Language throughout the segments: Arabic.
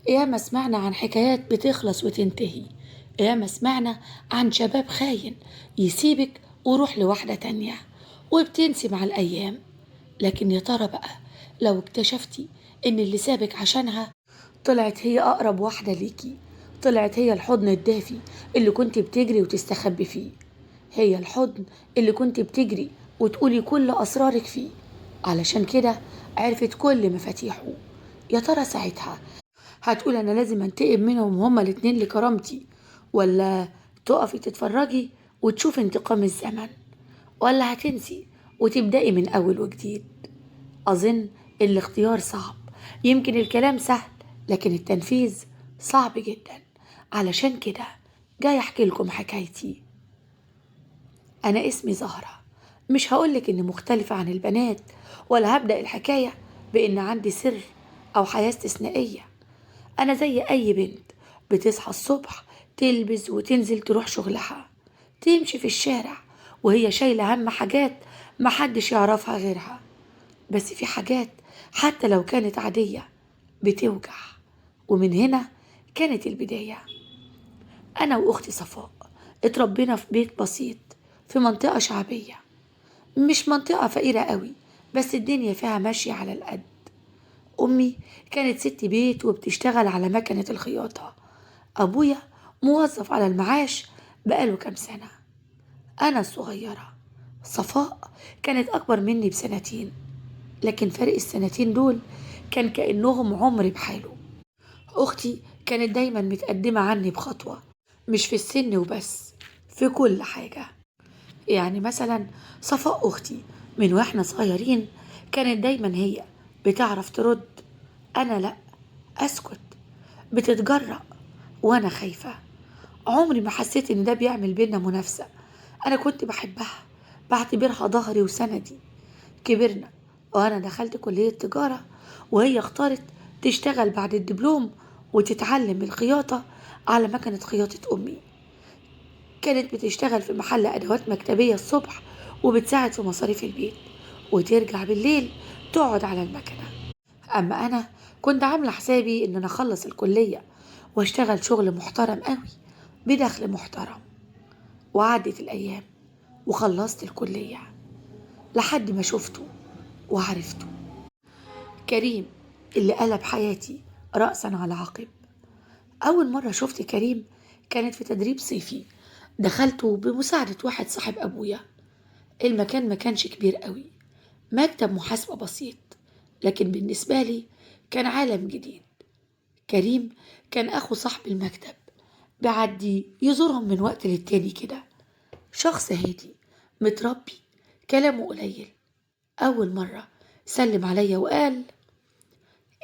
ياما سمعنا عن حكايات بتخلص وتنتهي. ياما سمعنا عن شباب خاين يسيبك ويروح لواحدة تانية وبتنسي مع الأيام. لكن يا ترى بقى لو اكتشفتي إن اللي سابك عشانها طلعت هي أقرب واحدة ليكي، طلعت هي الحضن الدافي اللي كنت بتجري وتستخبي فيه، هي الحضن اللي كنت بتجري وتقولي كل أسرارك فيه، علشان كده عرفت كل مفاتيحه. يا ترى ساعتها هتقول أنا لازم أنتقم منهم هما الاتنين لكرامتي، ولا تقفي تتفرجي وتشوف انتقام الزمن، ولا هتنسي وتبدأي من أول وجديد؟ أظن الاختيار صعب. يمكن الكلام سهل لكن التنفيذ صعب جدا. علشان كده جاي أحكي لكم حكايتي. أنا اسمي زهرة. مش هقولك إني مختلفة عن البنات، ولا هبدأ الحكاية بإن عندي سر أو حياة استثنائية. أنا زي أي بنت بتصحى الصبح، تلبس وتنزل تروح شغلها، تمشي في الشارع وهي شايلة هم حاجات محدش يعرفها غيرها. بس في حاجات حتى لو كانت عادية بتوجع. ومن هنا كانت البداية. أنا وأختي صفاء اتربينا في بيت بسيط في منطقة شعبية، مش منطقة فقيرة قوي، بس الدنيا فيها ماشية على القد. أمي كانت ست بيت وبتشتغل على مكنة الخياطة. أبويا موظف على المعاش بقاله كام سنة. أنا الصغيرة صفاء كانت أكبر مني بسنتين، لكن فرق السنتين دول كان كأنهم عمر بحاله. أختي كانت دايما متقدمة عني بخطوة، مش في السن وبس، في كل حاجة. يعني مثلا صفاء أختي من وإحنا صغيرين كانت دايما هي بتعرف ترد، أنا لأ، أسكت، بتتجرأ وأنا خايفة. عمري ما حسيت إن ده بيعمل بينا منافسة. أنا كنت بحبها، بعتبرها ظهري وسندي. كبرنا وأنا دخلت كلية تجارة، وهي اختارت تشتغل بعد الدبلوم وتتعلم الخياطة على مكنة خياطة أمي. كانت بتشتغل في محل أدوات مكتبية الصبح وبتساعد في مصاريف البيت، وترجع بالليل تقعد على المكنة. أما أنا كنت عاملة حسابي إن أنا أخلص الكلية واشتغل شغل محترم قوي بدخل محترم. وعدت الأيام وخلصت الكلية لحد ما شفته وعرفته، كريم اللي قلب حياتي رأسا على عقب. أول مرة شفت كريم كانت في تدريب صيفي دخلته بمساعدة واحد صاحب أبويا. المكان ما كانش كبير قوي، مكتب محاسبة بسيط، لكن بالنسبة لي كان عالم جديد. كريم كان أخو صاحب المكتب، بعدي يزورهم من وقت للتاني كده. شخص هادي متربي، كلامه قليل. أول مرة سلم عليا وقال: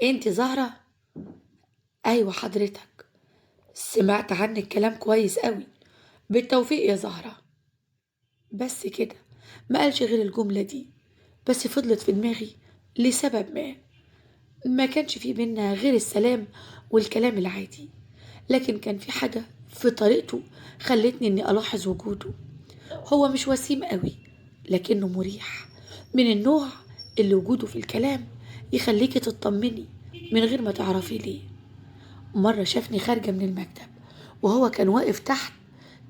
انت زهرة؟ أيوة حضرتك، سمعت عنك كلام كويس قوي، بالتوفيق يا زهرة. بس كده، ما قالش غير الجملة دي، بس فضلت في دماغي لسبب ما كانش في بينا غير السلام والكلام العادي، لكن كان في حاجة في طريقته خلتني اني الاحظ وجوده. هو مش وسيم قوي لكنه مريح، من النوع اللي وجوده في الكلام يخليكي تطمني من غير ما تعرفي ليه. مرة شافني خارجة من المكتب وهو كان واقف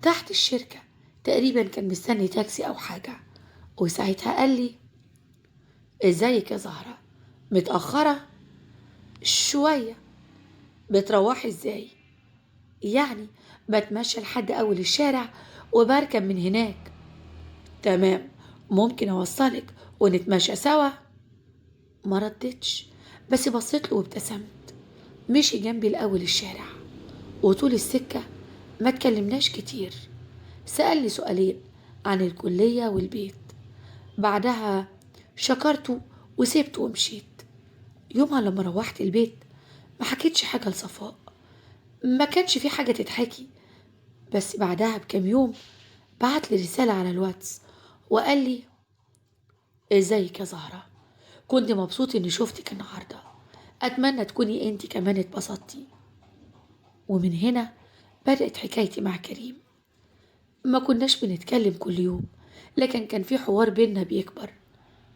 تحت الشركة، تقريبا كان مستني تاكسي أو حاجة، وساعتها قال لي: ازيك يا زهرة؟ متأخرة شوية. بتروحي ازاي؟ يعني بتمشى لحد أول الشارع وبركب من هناك. تمام، ممكن أوصلك ونتمشى سوا؟ ما ردتش، بس بصيت له وابتسمت. مشي جنبي لأول الشارع، وطول السكة ما تكلمناش كتير. سألني سؤالين عن الكلية والبيت، بعدها شكرته وسيبته ومشيت. يومها لما روحت البيت ما حكيتش حاجة لصفاء، ما كانش في حاجة تتحكي. بس بعدها بكام يوم بعت لي رسالة على الواتس وقال لي: ازيك يا زهرة؟ كنت مبسوط اني شفتك النهاردة، اتمنى تكوني انتي كمان اتبسطتي. ومن هنا بدأت حكايتي مع كريم. ما كناش بنتكلم كل يوم، لكن كان في حوار بينا بيكبر،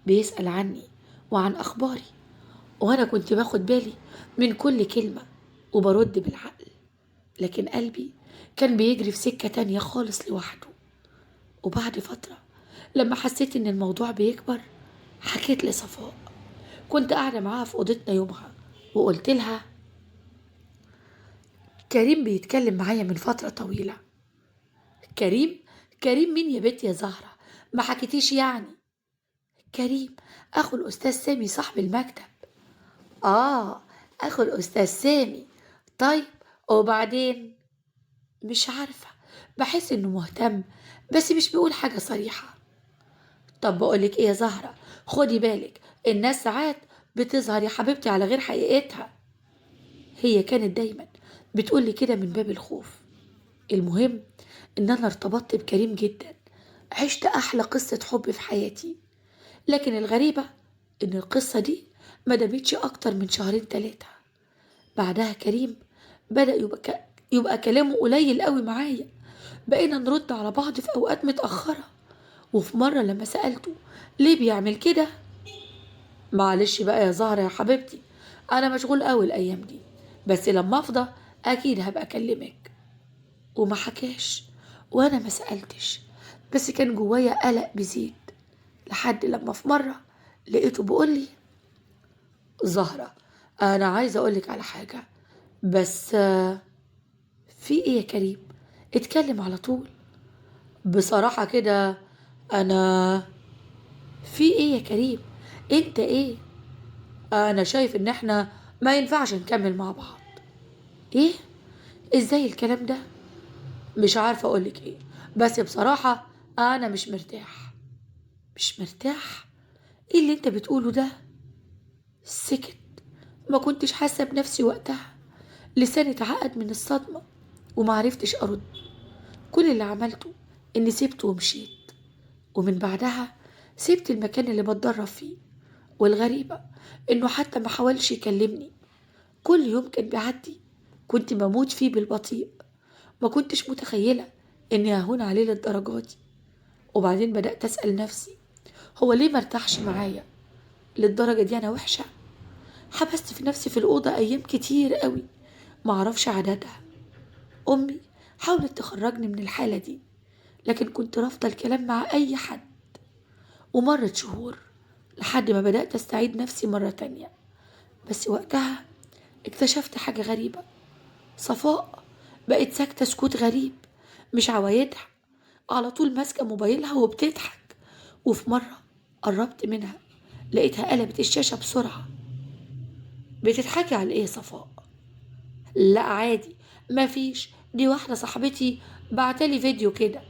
بيسأل عني وعن أخباري، وأنا كنت باخد بالي من كل كلمة. وبرد بالعقل، لكن قلبي كان بيجري في سكة تانية خالص لوحده. وبعد فترة لما حسيت إن الموضوع بيكبر حكيت لصفاء. كنت قاعدة معاها في أوضتنا يومها وقلت لها كريم بيتكلم معايا من فترة طويلة. كريم؟ كريم مين يا بنت يا زهرة؟ ما حكيتيش يعني؟ كريم أخو الأستاذ سامي صاحب المكتب. آه، أخو الأستاذ سامي. طيب وبعدين؟ مش عارفة، بحس إنه مهتم بس مش بيقول حاجة صريحة. طب بقولك إيه يا زهرة، خدي بالك الناس ساعات بتظهر يا حبيبتي على غير حقيقتها. هي كانت دايما بتقولي كده من باب الخوف. المهم إن أنا ارتبطت بكريم جدا، عشت أحلى قصة حب في حياتي. لكن الغريبة إن القصة دي ما دامتش أكتر من شهرين تلاتة. بعدها كريم بدأ يبقى كلامه قليل قوي معايا. بقينا نرد على بعض في أوقات متأخرة. وفي مرة لما سألته ليه بيعمل كده، معلش بقى يا زهرة يا حبيبتي، أنا مشغول قوي الأيام دي، بس لما أفضى أكيد هبقى أكلمك. وما حكاش وأنا ما سألتش، بس كان جوايا قلق بيزيد. لحد لما في مرة لقيته بيقولي زهرة، أنا عايزة أقولك على حاجة، بس في إيه يا كريم؟ اتكلم على طول. بصراحة كده أنا. في إيه يا كريم؟ أنت إيه؟ أنا شايف إن إحنا ما ينفعش نكمل مع بعض. إيه؟ إزاي الكلام ده؟ مش عارفة أقولك إيه، بس بصراحة أنا مش مرتاح. مش مرتاح؟ إيه اللي أنت بتقوله ده؟ سكت. ما كنتش حاسة بنفسي وقتها، لساني اتعقد من الصدمة ومعرفتش أرد. كل اللي عملته إني سيبته ومشيت. ومن بعدها سيبت المكان اللي بتدرب فيه. والغريبة إنه حتى ما حاولش يكلمني. كل يوم كان بيعدي كنت بموت فيه بالبطيء. ما كنتش متخيلة إني أهون عليه للدرجة دي. وبعدين بدأت أسأل نفسي هو ليه مرتاحش معايا للدرجة دي؟ أنا وحشة؟ حبست في نفسي في الأوضة أيام كتير قوي معرفش عددها. أمي حاولت تخرجني من الحالة دي، لكن كنت رافضة الكلام مع أي حد. ومرت شهور لحد ما بدأت أستعيد نفسي مرة تانية. بس وقتها اكتشفت حاجة غريبة. صفاء بقت ساكتة سكوت غريب مش عوايدها، على طول ماسكة موبايلها وبتضحك. وفي مرة قربت منها لقيتها قلبت الشاشة بسرعة. بتضحكي على ايه يا صفاء؟ لا عادي، مفيش، دي واحدة صاحبتي بعتلي فيديو كده.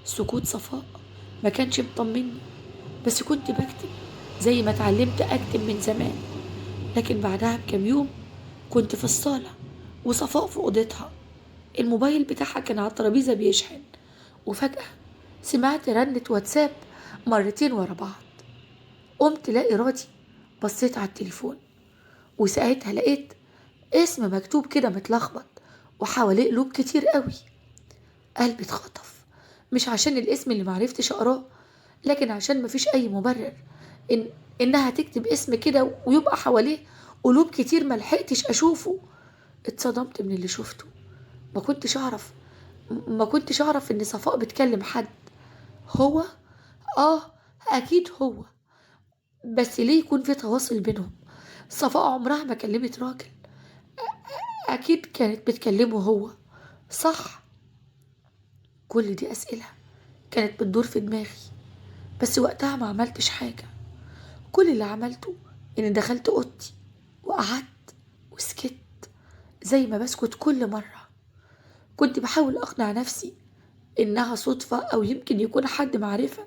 سكوت صفاء ما كانش مطمني، بس كنت بكتب زي ما اتعلمت أكتب من زمان. لكن بعدها بكام يوم كنت في الصالة وصفاء في أوضتها. الموبايل بتاعها كان على الترابيزة بيشحن، وفجأة سمعت رنة واتساب مرتين ورا بعض. قمت لا إرادي بصيت على التليفون، وساعتها لقيت اسم مكتوب كده متلخبط وحواليه قلوب كتير قوي. قلبي اتخطف، مش عشان الاسم اللي معرفتش اقراه، لكن عشان مفيش اي مبرر انها تكتب اسم كده ويبقى حواليه قلوب كتير ملحقتش اشوفه. اتصدمت من اللي شفته. ما كنتش اعرف ما كنتش اعرف ان صفاء بتكلم حد. هو، اه، اكيد هو، بس ليه يكون في تواصل بينهم؟ صفاء عمرها ما كلمت راجل، اكيد كانت بتكلمه هو، صح؟ كل دي اسئله كانت بتدور في دماغي، بس وقتها ما عملتش حاجه. كل اللي عملته اني دخلت اوضتي وقعدت وسكت زي ما بسكت كل مره. كنت بحاول اقنع نفسي انها صدفه او يمكن يكون حد معرفه.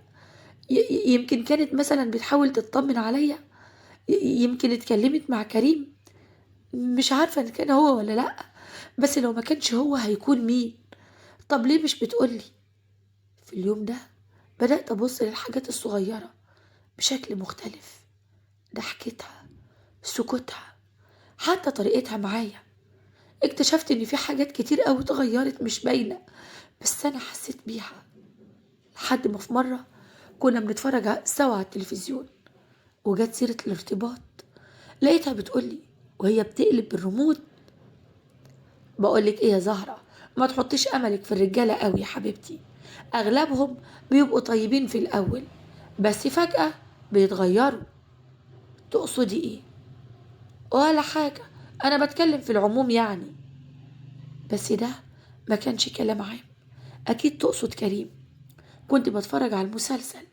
يمكن كانت مثلا بتحاول تطمن عليا، يمكن اتكلمت مع كريم. مش عارفه ان كان هو ولا لا، بس لو ما كانش هو هيكون مين؟ طب ليه مش بتقولي؟ في اليوم ده بدأت أبص للحاجات الصغيرة بشكل مختلف. ضحكتها، سكوتها، حتى طريقتها معايا. اكتشفت ان في حاجات كتير قوي اتغيرت مش باينة، بس انا حسيت بيها. لحد ما في مرة كنا بنتفرج سوا على التلفزيون وجت سيرة الارتباط. لقيتها بتقولي وهي بتقلب الريموت بقولك ايه يا زهرة، ما تحطيش املك في الرجالة قوي يا حبيبتي. اغلبهم بيبقوا طيبين في الاول، بس فجأة بيتغيروا. تقصدي ايه؟ ولا حاجة، انا بتكلم في العموم يعني. بس ده ما كانش كلام عام. اكيد تقصد كريم. كنت بتفرج على المسلسل،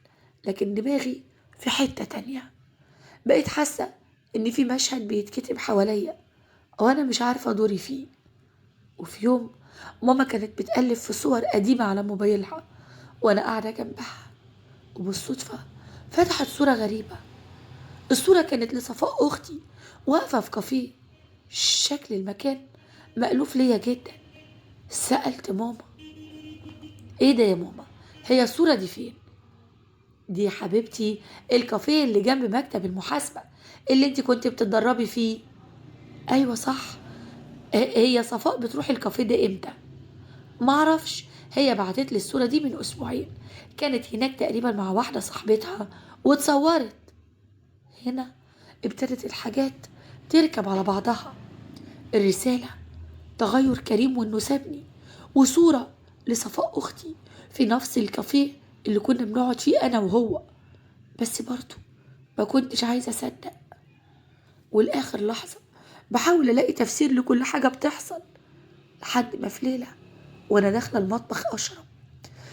لكن دماغي في حتة تانية. بقيت حاسة ان في مشهد بيتكتب حواليا وانا مش عارفة دوري فيه. وفي يوم ماما كانت بتقلب في صور قديمة على موبايلها وانا قاعدة جنبها، وبالصدفة فتحت صورة غريبة. الصورة كانت لصفاء أختي واقفة في كافيه. شكل المكان مألوف ليا جدا. سألت ماما: ايه ده يا ماما؟ هي الصورة دي فين؟ دي يا حبيبتي الكافيه اللي جنب مكتب المحاسبة اللي انت كنت بتتدربي فيه. ايوه صح. هي صفاء بتروح الكافيه ده امتى؟ معرفش، هي بعتت لي الصورة دي من اسبوعين. كانت هناك تقريبا مع واحدة صاحبتها واتصورت. هنا ابتدت الحاجات تركب على بعضها. الرسالة، تغير كريم وانه سابني، وصورة لصفاء اختي في نفس الكافيه اللي كنا بنقعد فيه انا وهو. بس برضه ما كنتش عايزة اصدق. والاخر لحظة بحاول الاقي تفسير لكل حاجة بتحصل، لحد ما في ليلة وانا داخلة المطبخ اشرب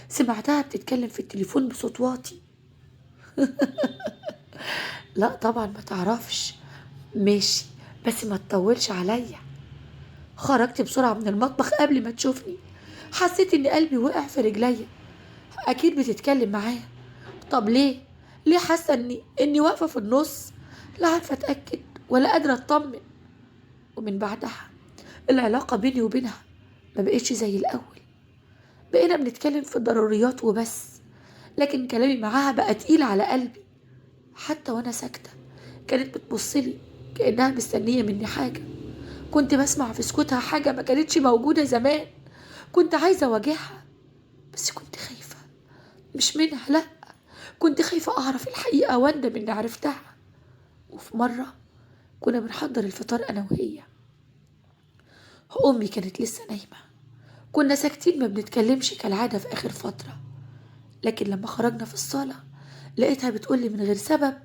سمعتها بتتكلم في التليفون بصوت واطي. لا طبعا ما تعرفش. ماشي، بس ما تطولش عليا. خرجت بسرعة من المطبخ قبل ما تشوفني. حسيت ان قلبي وقع في رجليا. اكيد بتتكلم معايا. طب ليه؟ ليه حاسة اني واقفة في النص، لا عارفة اتأكد ولا قادرة اطمن. ومن بعدها العلاقة بيني وبينها ما بقتش زي الاول. بقينا بنتكلم في الضروريات وبس، لكن كلامي معاها بقى تقيل على قلبي. حتى وانا ساكتة كانت بتبصلي كأنها مستنية مني حاجة. كنت بسمع في سكوتها حاجة ما كانتش موجودة زمان. كنت عايزة أواجهها، بس كنت خايفة. مش منها لأ، كنت خايفة أعرف الحقيقة وأندم إني عرفتها. وفي مرة كنا بنحضر الفطار أنا وهي. أمي كانت لسه نايمة. كنا ساكتين ما بنتكلمش كالعادة في آخر فترة. لكن لما خرجنا في الصالة لقيتها بتقولي من غير سبب: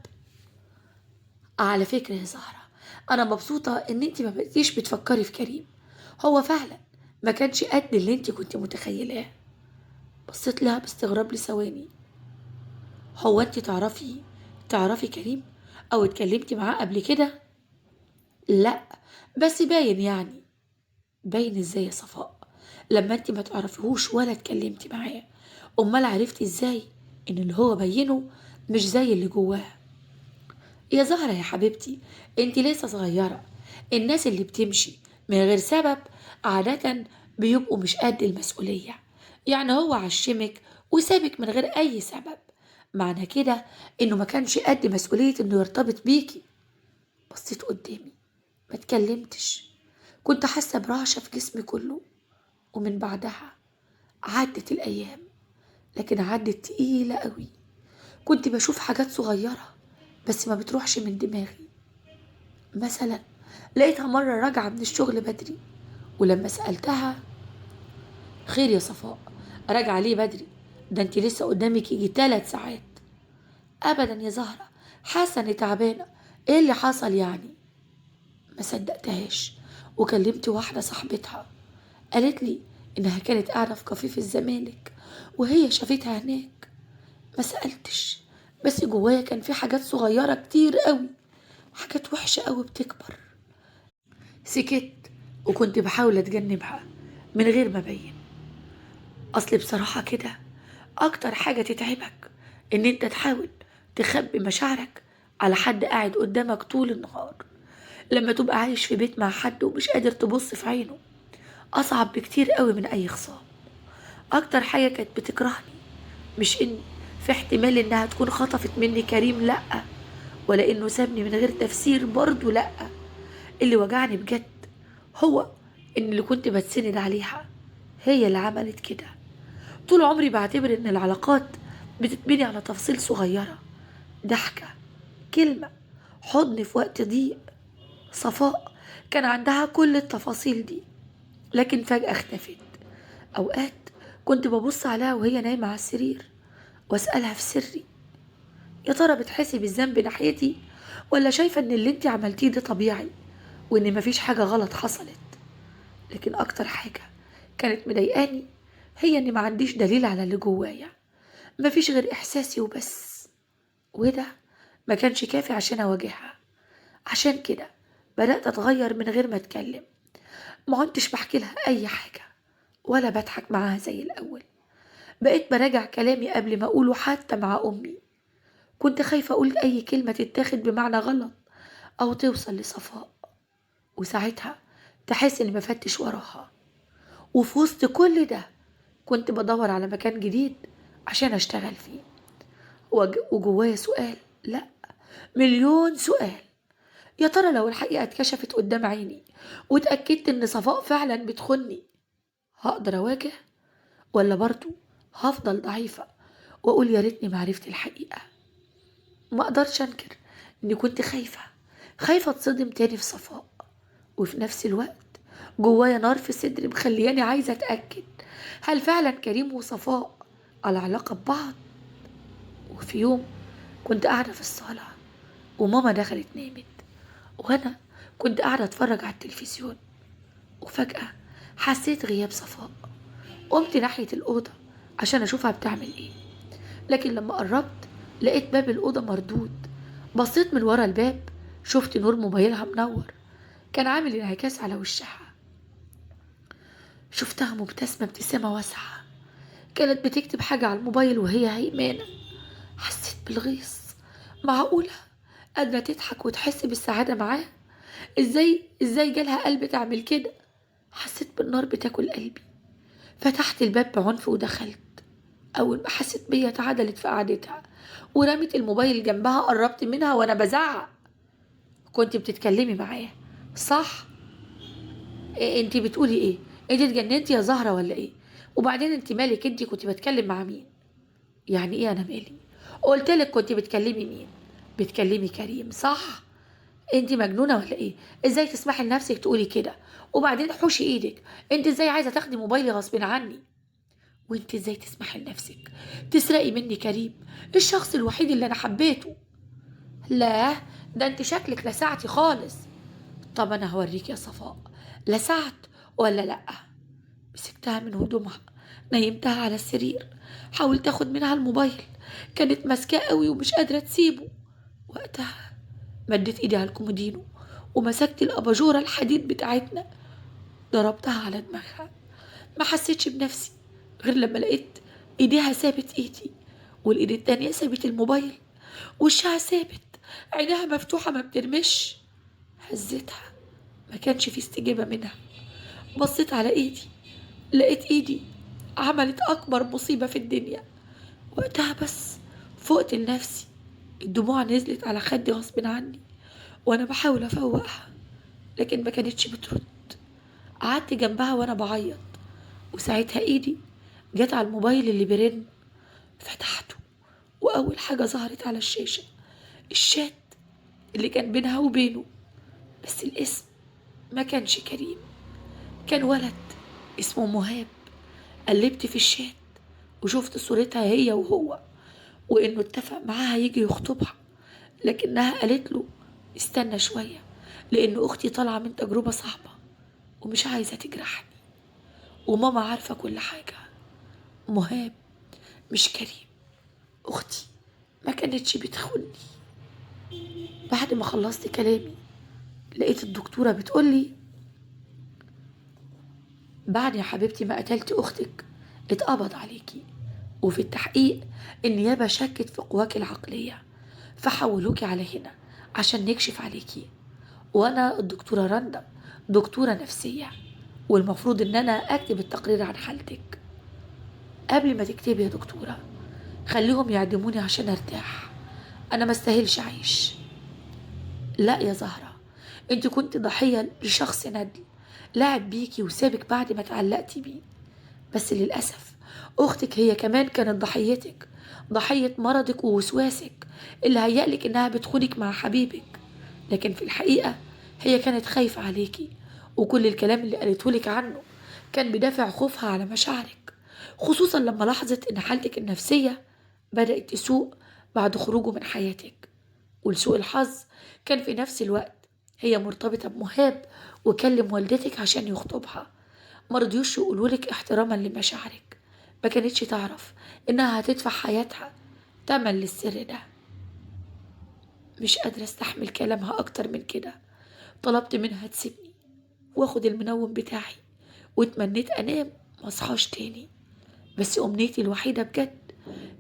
على فكرة يا زهرة، أنا مبسوطة إن أنتي ما بقيتيش بتفكري في كريم. هو فعلا ما كانش قد اللي أنتي كنت متخيلاه. بصيت لها باستغراب لثواني. هو أنتي تعرفي كريم أو اتكلمتي معاه قبل كده؟ لأ، بس باين يعني. باين إزاي يا صفاء؟ لما أنتي ما تعرفيهوش ولا اتكلمتي معاه، أمال عرفتي إزاي إن اللي هو بينه مش زي اللي جواه؟ يا زهرة يا حبيبتي، انت لسه صغيرة. الناس اللي بتمشي من غير سبب عادة بيبقوا مش قد المسؤولية. يعني هو عشمك وسابك من غير أي سبب، معنى كده إنه ما كانش قد مسؤولية إنه يرتبط بيكي. بصيت قدامي، ما اتكلمتش. كنت حاسة برعشة في جسمي كله. ومن بعدها عدت الأيام، لكن عدت تقيلة قوي. كنت بشوف حاجات صغيرة بس ما بتروحش من دماغي. مثلا لقيتها مرة راجعة من الشغل بدري، ولما سألتها: خير يا صفاء، راجعة ليه بدري؟ ده انت لسه قدامك يجي 3 ساعات. ابدا يا زهرة، حاسة اني تعبانة. ايه اللي حصل يعني؟ ما صدقتهاش وكلمت واحدة صاحبتها. قالت لي انها كانت قاعدة في كافيه في الزمالك وهي شافتها هناك. ما سألتش، بس جوايا كان في حاجات صغيرة كتير قوي، حاجات وحشة قوي بتكبر. سكت وكنت بحاول اتجنبها من غير ما ابين. اصل بصراحة كده اكتر حاجة تتعبك ان انت تحاول تخبي مشاعرك على حد قاعد قدامك طول النهار. لما تبقى عايش في بيت مع حد ومش قادر تبص في عينه، اصعب بكتير قوي من اي خصام. اكتر حاجة كانت بتكرهني مش ان في احتمال انها تكون خطفت مني كريم، لأ، ولا انه سابني من غير تفسير برضه، لأ. اللي وجعني بجد هو ان اللي كنت بتسند عليها هي اللي عملت كده. طول عمري بعتبر ان العلاقات بتتبني على تفاصيل صغيرة: ضحكة، كلمة، حضن في وقت ضيق. صفاء كان عندها كل التفاصيل دي. لكن فجأة اختفت. أوقات كنت ببص عليها وهي نايمة على السرير وأسألها في سري: يا ترى بتحسي بالذنب ناحيتي، ولا شايفة إن اللي انت عملتيه ده طبيعي وإن مفيش حاجة غلط حصلت؟ لكن أكتر حاجة كانت مضايقاني هي إني ما عنديش دليل على اللي جوايا، مفيش غير إحساسي وبس. وده ما كانش كافي عشان أواجهها. عشان كده بدأت أتغير من غير ما أتكلم. ما كنتش بحكي لها أي حاجة ولا بضحك معاها زي الأول. بقيت براجع كلامي قبل ما أقوله، حتى مع أمي. كنت خايفة أقول أي كلمة تتاخد بمعنى غلط أو توصل لصفاء، وساعتها تحس إني بفتش وراها. وفي وسط كل ده كنت بدور على مكان جديد عشان أشتغل فيه. وجوايا سؤال، لأ، مليون سؤال. يا ترى لو الحقيقة اتكشفت قدام عيني واتأكدت إن صفاء فعلا بتخني، هقدر أواجه، ولا برضو هفضل ضعيفة وأقول يا ريتني معرفت الحقيقة؟ ما أقدرش أنكر إني كنت خايفة أتصدم تاني في صفاء، وفي نفس الوقت جوايا نار في صدري مخلياني عايزة أتأكد هل فعلا كريم وصفاء على علاقة ببعض. وفي يوم كنت قاعدة في الصالة وماما دخلت نامت، وأنا كنت قاعدة أتفرج على التلفزيون، وفجأة حسيت غياب صفاء. قمت ناحية الأوضة عشان أشوفها بتعمل إيه، لكن لما قربت لقيت باب الأوضة مردود. بصيت من ورا الباب، شفت نور موبايلها منور، كان عامل انعكاس على وشها. شفتها مبتسمة ابتسامة واسعة، كانت بتكتب حاجة على الموبايل وهي هيمانة. حسيت بالغيظ. معقولة قادرة تضحك وتحس بالسعادة معاه؟ ازاي جالها قلب تعمل كده؟ حسيت بالنار بتاكل قلبي. فتحت الباب بعنف ودخلت. أول ما حست بيا اتعدلت في قعدتها ورمت الموبايل جنبها. قربت منها وأنا بزعق: كنت بتتكلمي معاه صح؟ انتي بتقولي ايه؟ انتي اتجننتي يا زهرة ولا ايه؟ وبعدين انتي مالك؟ انتي كنت بتكلم مع مين؟ يعني ايه انا مالي؟ قلتلك كنت بتكلمي مين؟ بتكلمي كريم صح؟ انتي مجنونة ولا ايه؟ ازاي تسمحي لنفسك تقولي كده؟ وبعدين حوشي ايدك، انتي ازاي عايزة تاخدي موبايلي غصب عني؟ وانتي ازاي تسمحي لنفسك تسرقي مني كريم، الشخص الوحيد اللي انا حبيته؟ لا، ده انت شكلك لسعتي خالص. طب انا هوريك يا صفاء، لسعت ولا لا. مسكتها من هدومها، نيمتها على السرير، حاولت اخد منها الموبايل، كانت ماسكاه قوي ومش قادره تسيبه. وقتها مديت ايدي على الكومودينو ومسكت الاباجوره الحديد بتاعتنا، ضربتها على دماغها. ما حسيتش بنفسي غير لما لقيت ايديها سابت ايدي، والايد التانية سابت الموبايل، وشها ثابت، عينيها مفتوحة ما بترمش. هزتها، ما كانش في استجابة منها. بصيت على ايدي، لقيت ايدي عملت اكبر مصيبة في الدنيا. وقتها بس فقت لنفسي، الدموع نزلت على خدي غصب عني وانا بحاول افوقها، لكن ما كانتش بترد. قعدت جنبها وانا بعيط، وساعتها ايدي جت على الموبايل اللي بيرن. فتحته، واول حاجة ظهرت على الشاشة الشات اللي كان بينها وبينه، بس الاسم ما كانش كريم، كان ولد اسمه مهاب. قلبت في الشات وشفت صورتها هي وهو، وانه اتفق معاها يجي يخطبها، لكنها قالت له استنى شوية لان اختي طالعة من تجربة صعبة ومش عايزة تجرحني، وماما عارفة كل حاجة. مهاب مش كريم، اختي ما كانتش بتخوني. بعد ما خلصت كلامي لقيت الدكتورة بتقولي: بعد يا حبيبتي ما قتلت أختك اتقبض عليكي، وفي التحقيق النيابة شكت في قواك العقلية، فحولوكي على هنا عشان نكشف عليكي. وأنا الدكتورة رندا دكتورة نفسية، والمفروض إن أنا أكتب التقرير عن حالتك. قبل ما تكتبي يا دكتورة خليهم يعدموني عشان أرتاح، أنا ما استاهلش أعيش. لا يا زهرة، انت كنت ضحية لشخص ندل لعب بيكي وسابك بعد ما اتعلقتي بيه. بس للأسف أختك هي كمان كانت ضحيتك، ضحية مرضك ووسواسك اللي هيألك إنها بتخونك مع حبيبك. لكن في الحقيقة هي كانت خايفة عليكي، وكل الكلام اللي قالته لك عنه كان بدافع خوفها على مشاعرك، خصوصا لما لاحظت إن حالتك النفسية بدأت تسوء بعد خروجه من حياتك. ولسوء الحظ كان في نفس الوقت هي مرتبطة بمهاب، وكلم والدتك عشان يخطبها. مرضيوش يقولولك احتراما لمشاعرك، ما كانتش تعرف إنها هتدفع حياتها تمن للسر ده. مش قادرة استحمل كلامها أكتر من كده. طلبت منها تسيبني واخد المنوم بتاعي، واتمنيت أنام مصحاش تاني. بس أمنيتي الوحيدة بجد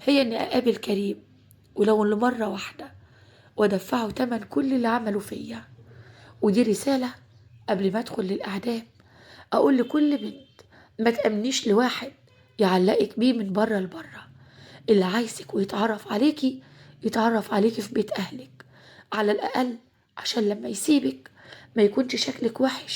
هي إني أقابل كريم، ولو لمرة واحدة، وأدفعه تمن كل اللي عمله فيا. ودي رسالة قبل ما أدخل للأعدام، أقول لكل بنت: ما تأمنيش لواحد يعلقك بيه من بره لبره. اللي عايزك ويتعرف عليكي يتعرف عليكي في بيت أهلك، على الأقل عشان لما يسيبك ما يكونش شكلك وحش